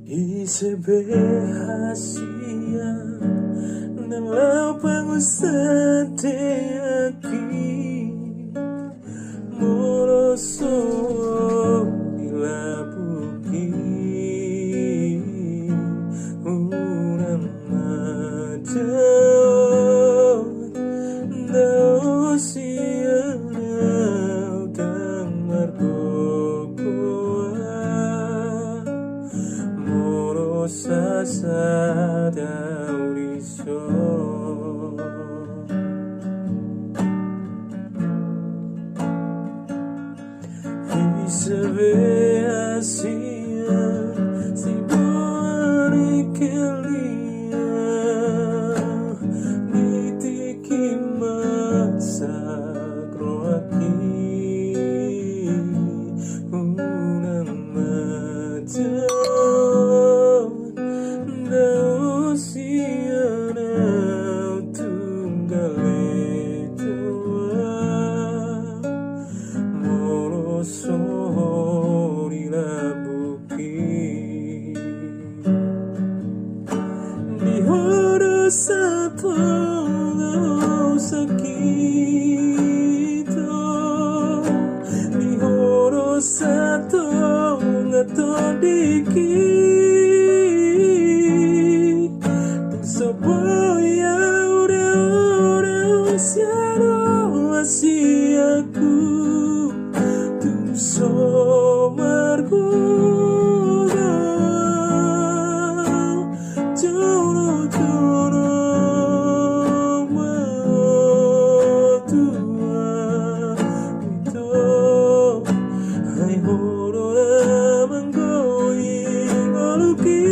Isebehasiya nalapangusate aqui moroso ilabuki unang majau dausia utang margokoa morosa sadauriso Isebehasiya si buari kelia nitiki masagro aki unang majau dausia tunggale tua sorry labuki di horo satu sakito di horo satu ngatodiki supaya udah siaro asiaku so margoga jono matua ito ay horo amanggoy ngoluki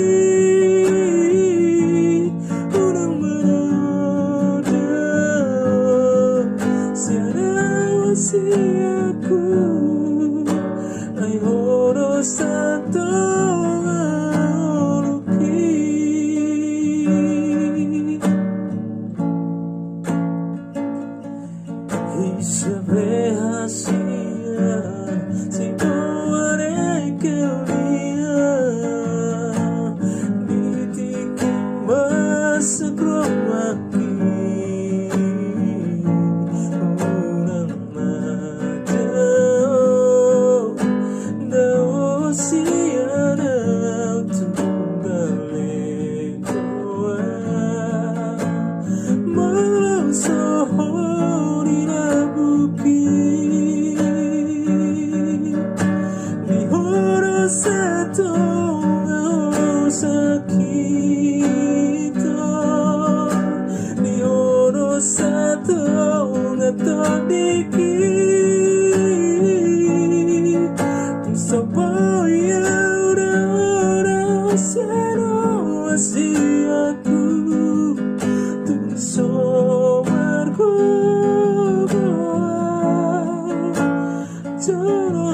unang marada siara wasiaku ay horo santo aluki Isebehasiya si buare kelia nitiki masagro aki unang majau siana tunggale koa malang sohori labuki di horo satu sakito di horo satu ngatodiki supaya udah siaro asiaku so margoga jono